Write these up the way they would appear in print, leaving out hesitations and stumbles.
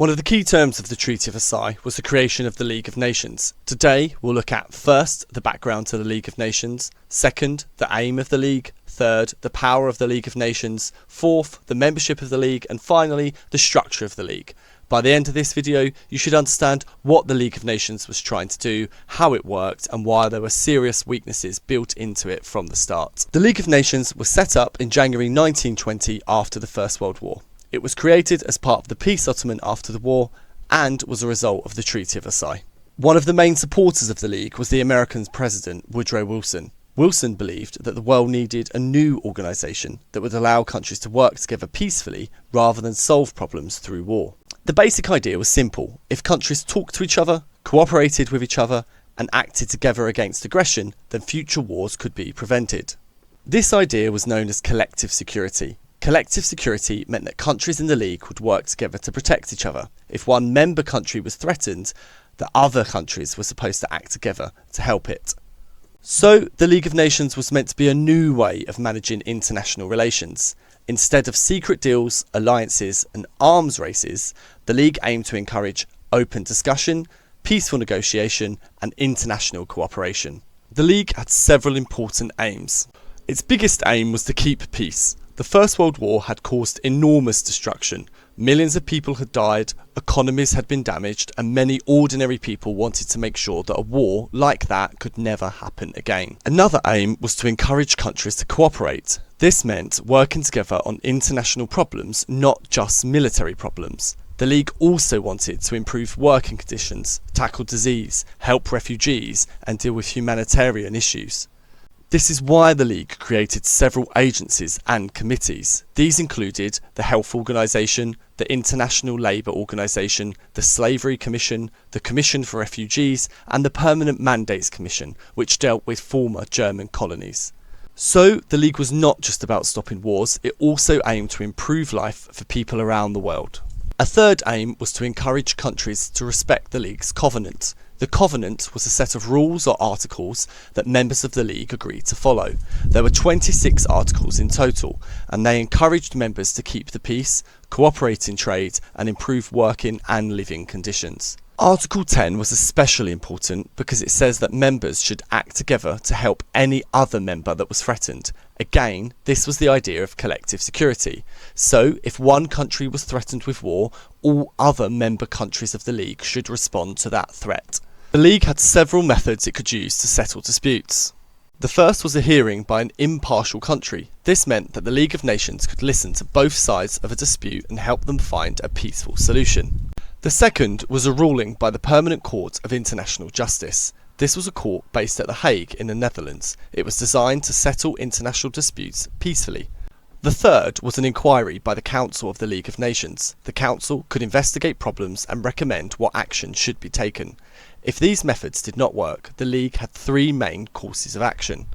One of the key terms of the Treaty of Versailles was the creation of the League of Nations. Today, we'll look at first, the background to the League of Nations, second, the aim of the League, third, the power of the League of Nations, fourth, the membership of the League, and finally, the structure of the League. By the end of this video, you should understand what the League of Nations was trying to do, how it worked, and why there were serious weaknesses built into it from the start. The League of Nations was set up in January 1920 after the First World War. It was created as part of the peace settlement after the war and was a result of the Treaty of Versailles. One of the main supporters of the League was the American President Woodrow Wilson. Wilson believed that the world needed a new organisation that would allow countries to work together peacefully rather than solve problems through war. The basic idea was simple. If countries talked to each other, cooperated with each other, and acted together against aggression, then future wars could be prevented. This idea was known as collective security. Collective security meant that countries in the League would work together to protect each other. If one member country was threatened, the other countries were supposed to act together to help it. So, the League of Nations was meant to be a new way of managing international relations. Instead of secret deals, alliances, and arms races, the League aimed to encourage open discussion, peaceful negotiation, and international cooperation. The League had several important aims. Its biggest aim was to keep peace. The First World War had caused enormous destruction. Millions of people had died, economies had been damaged, and many ordinary people wanted to make sure that a war like that could never happen again. Another aim was to encourage countries to cooperate. This meant working together on international problems, not just military problems. The League also wanted to improve working conditions, tackle disease, help refugees, and deal with humanitarian issues. This is why the League created several agencies and committees. These included the Health Organisation, the International Labour Organisation, the Slavery Commission, the Commission for Refugees, and the Permanent Mandates Commission, which dealt with former German colonies. So, the League was not just about stopping wars, it also aimed to improve life for people around the world. A third aim was to encourage countries to respect the League's covenant. The covenant was a set of rules or articles that members of the League agreed to follow. There were 26 articles in total, and they encouraged members to keep the peace, cooperate in trade, and improve working and living conditions. Article 10 was especially important because it says that members should act together to help any other member that was threatened. Again, this was the idea of collective security. So, if one country was threatened with war, all other member countries of the League should respond to that threat. The League had several methods it could use to settle disputes. The first was a hearing by an impartial country. This meant that the League of Nations could listen to both sides of a dispute and help them find a peaceful solution. The second was a ruling by the Permanent Court of International Justice. This was a court based at The Hague in the Netherlands. It was designed to settle international disputes peacefully. The third was an inquiry by the Council of the League of Nations. The Council could investigate problems and recommend what action should be taken. If these methods did not work, the League had three main courses of action.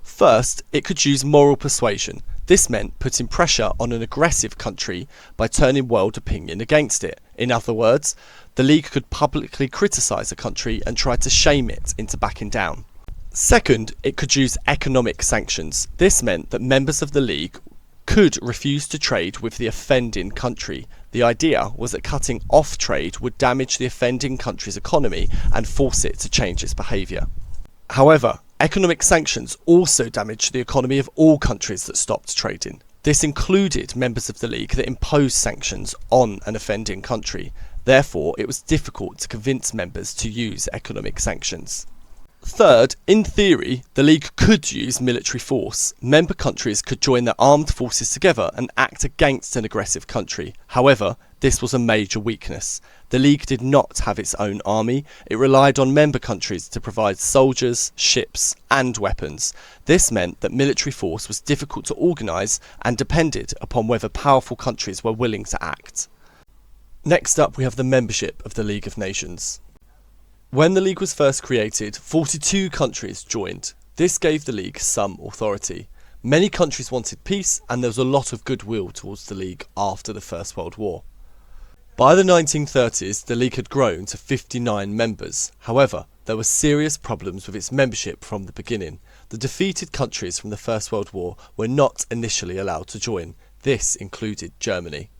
First, it could use moral persuasion. This meant putting pressure on an aggressive country by turning world opinion against it. In other words, the League could publicly criticise a country and try to shame it into backing down. Second, it could use economic sanctions. This meant that members of the League could refuse to trade with the offending country. The idea was that cutting off trade would damage the offending country's economy and force it to change its behaviour. However, economic sanctions also damaged the economy of all countries that stopped trading. This included members of the League that imposed sanctions on an offending country. Therefore, it was difficult to convince members to use economic sanctions. Third, in theory, the League could use military force. Member countries could join their armed forces together and act against an aggressive country. However, this was a major weakness. The League did not have its own army. It relied on member countries to provide soldiers, ships, and weapons. This meant that military force was difficult to organise and depended upon whether powerful countries were willing to act. Next up, we have the membership of the League of Nations. When the League was first created, 42 countries joined. This gave the League some authority. Many countries wanted peace, and there was a lot of goodwill towards the League after the First World War. By the 1930s, the League had grown to 59 members. However, there were serious problems with its membership from the beginning. The defeated countries from the First World War were not initially allowed to join. This included Germany.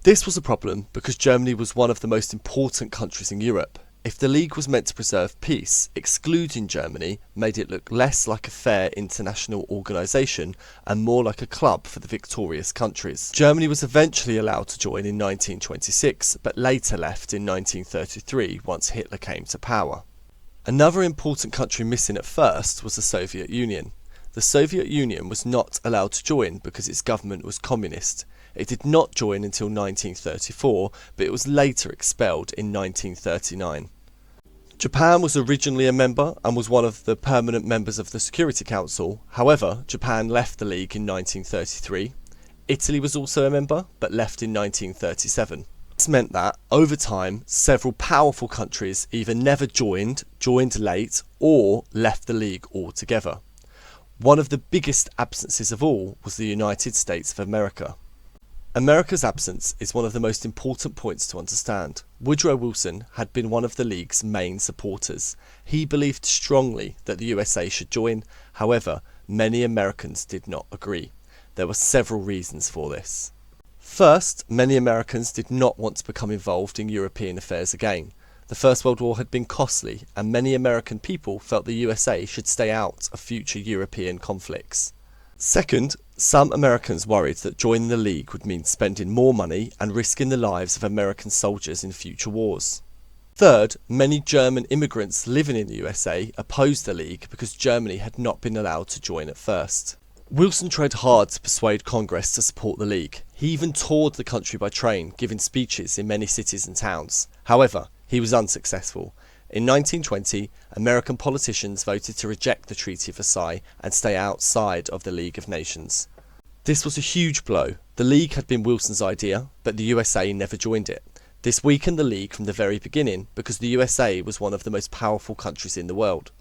This was a problem because Germany was one of the most important countries in Europe. If the League was meant to preserve peace, excluding Germany made it look less like a fair international organisation and more like a club for the victorious countries. Germany was eventually allowed to join in 1926, but later left in 1933 once Hitler came to power. Another important country missing at first was the Soviet Union. The Soviet Union was not allowed to join because its government was communist. It did not join until 1934, but it was later expelled in 1939. Japan was originally a member and was one of the permanent members of the Security Council. However, Japan left the League in 1933. Italy was also a member, but left in 1937. This meant that, over time, several powerful countries either never joined late, or left the League altogether. One of the biggest absences of all was the United States of America. America's absence is one of the most important points to understand. Woodrow Wilson had been one of the League's main supporters. He believed strongly that the USA should join. However, many Americans did not agree. There were several reasons for this. First, many Americans did not want to become involved in European affairs again. The First World War had been costly, and many American people felt the USA should stay out of future European conflicts. Second, some Americans worried that joining the League would mean spending more money and risking the lives of American soldiers in future wars. Third, many German immigrants living in the USA opposed the League because Germany had not been allowed to join at first. Wilson tried hard to persuade Congress to support the League. He even toured the country by train, giving speeches in many cities and towns. However, he was unsuccessful. In 1920, American politicians voted to reject the Treaty of Versailles and stay outside of the League of Nations. This was a huge blow. The League had been Wilson's idea, but the USA never joined it. This weakened the League from the very beginning because the USA was one of the most powerful countries in the world.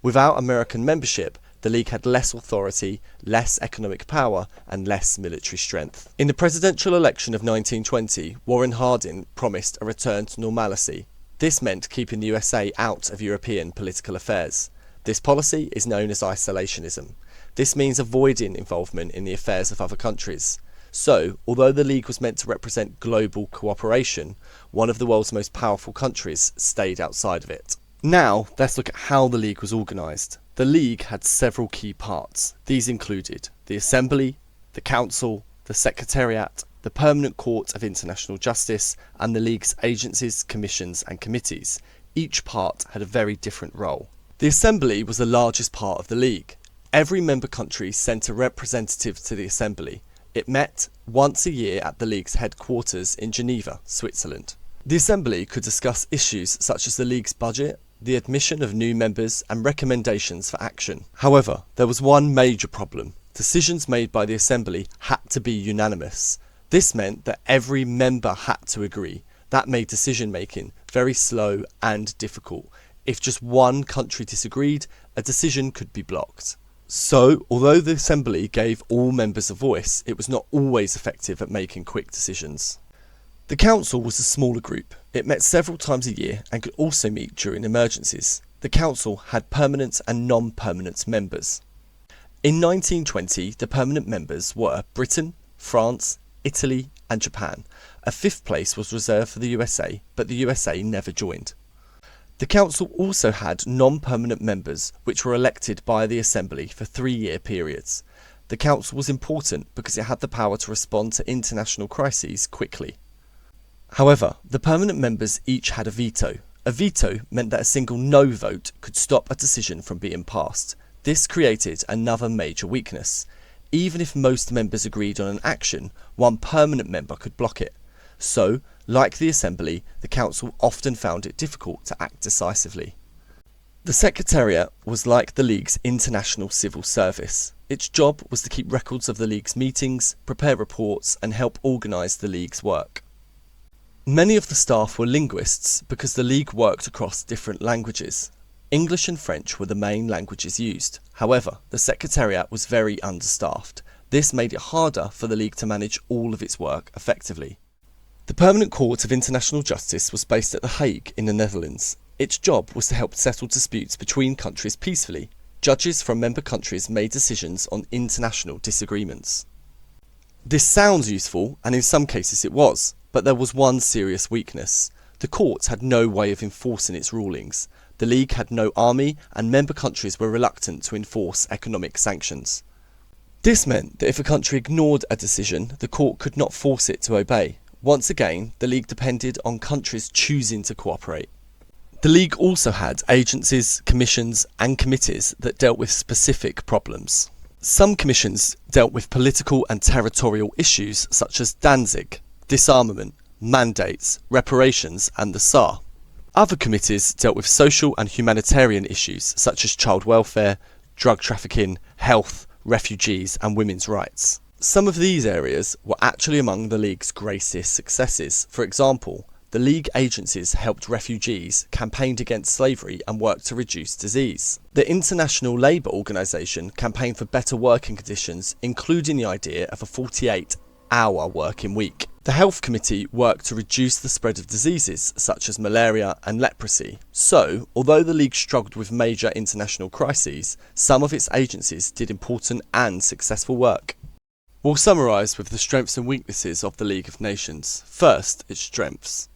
Without American membership, the League had less authority, less economic power, and less military strength. In the presidential election of 1920, Warren Harding promised a return to normalcy. This meant keeping the USA out of European political affairs. This policy is known as isolationism. This means avoiding involvement in the affairs of other countries. So, although the League was meant to represent global cooperation, one of the world's most powerful countries stayed outside of it. Now, let's look at how the League was organised. The League had several key parts. These included the Assembly, the Council, the Secretariat, the Permanent Court of International Justice, and the League's agencies, commissions and committees. Each part had a very different role. The Assembly was the largest part of the League. Every member country sent a representative to the Assembly. It met once a year at the League's headquarters in Geneva, Switzerland. The Assembly could discuss issues such as the League's budget, the admission of new members, and recommendations for action. However, there was one major problem. Decisions made by the Assembly had to be unanimous. This meant that every member had to agree. That made decision making very slow and difficult. If just one country disagreed, a decision could be blocked. So, although the Assembly gave all members a voice, it was not always effective at making quick decisions. The Council was a smaller group. It met several times a year and could also meet during emergencies. The Council had permanent and non-permanent members. In 1920, the permanent members were Britain, France, Italy and Japan. A fifth place was reserved for the USA, but the USA never joined. The Council also had non-permanent members which were elected by the Assembly for 3-year periods. The Council was important because it had the power to respond to international crises quickly. However, the permanent members each had a veto. A veto meant that a single no vote could stop a decision from being passed. This created another major weakness. Even if most members agreed on an action, one permanent member could block it. So, like the Assembly, the Council often found it difficult to act decisively. The Secretariat was like the League's international civil service. Its job was to keep records of the League's meetings, prepare reports, and help organise the League's work. Many of the staff were linguists because the League worked across different languages. English and French were the main languages used. However, the Secretariat was very understaffed. This made it harder for the League to manage all of its work effectively. The Permanent Court of International Justice was based at The Hague in the Netherlands. Its job was to help settle disputes between countries peacefully. Judges from member countries made decisions on international disagreements. This sounds useful, and in some cases it was. But there was one serious weakness. The court had no way of enforcing its rulings. The League had no army, and member countries were reluctant to enforce economic sanctions. This meant that if a country ignored a decision, the court could not force it to obey. Once again, the League depended on countries choosing to cooperate. The League also had agencies, commissions and committees that dealt with specific problems. Some commissions dealt with political and territorial issues such as Danzig, disarmament, mandates, reparations and the Tsar. Other committees dealt with social and humanitarian issues such as child welfare, drug trafficking, health, refugees and women's rights. Some of these areas were actually among the League's greatest successes. For example, the League agencies helped refugees, campaigned against slavery and worked to reduce disease. The International Labour Organization campaigned for better working conditions, including the idea of a 48-hour working week. The Health Committee worked to reduce the spread of diseases such as malaria and leprosy. So, although the League struggled with major international crises, some of its agencies did important and successful work. We'll summarise with the strengths and weaknesses of the League of Nations. First, its strengths.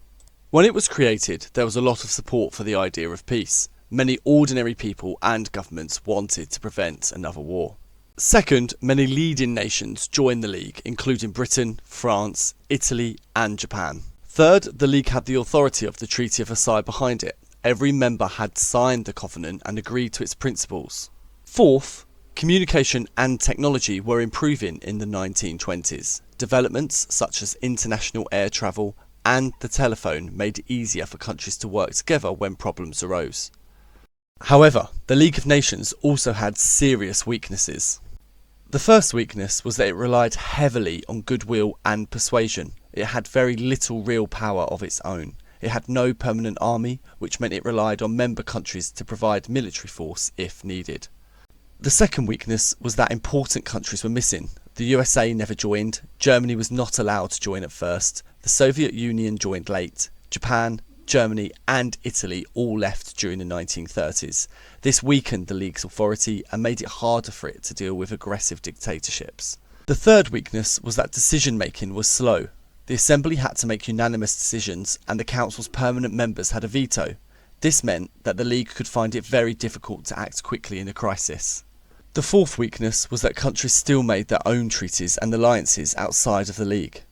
When it was created, there was a lot of support for the idea of peace. Many ordinary people and governments wanted to prevent another war. Second, many leading nations joined the League, including Britain, France, Italy and Japan. Third, the League had the authority of the Treaty of Versailles behind it. Every member had signed the covenant and agreed to its principles. Fourth, communication and technology were improving in the 1920s. Developments such as international air travel and the telephone made it easier for countries to work together when problems arose. However, the League of Nations also had serious weaknesses. The first weakness was that it relied heavily on goodwill and persuasion. It had very little real power of its own. It had no permanent army, which meant it relied on member countries to provide military force if needed. The second weakness was that important countries were missing. The USA never joined, Germany was not allowed to join at first, the Soviet Union joined late, Japan, Germany and Italy all left during the 1930s. This weakened the League's authority and made it harder for it to deal with aggressive dictatorships. The third weakness was that decision making was slow. The Assembly had to make unanimous decisions and the Council's permanent members had a veto. This meant that the League could find it very difficult to act quickly in a crisis. The fourth weakness was that countries still made their own treaties and alliances outside of the League.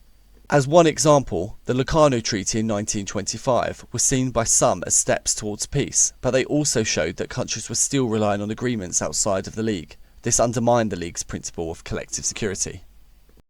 As one example, the Locarno Treaty in 1925 was seen by some as steps towards peace, but they also showed that countries were still relying on agreements outside of the League. This undermined the League's principle of collective security.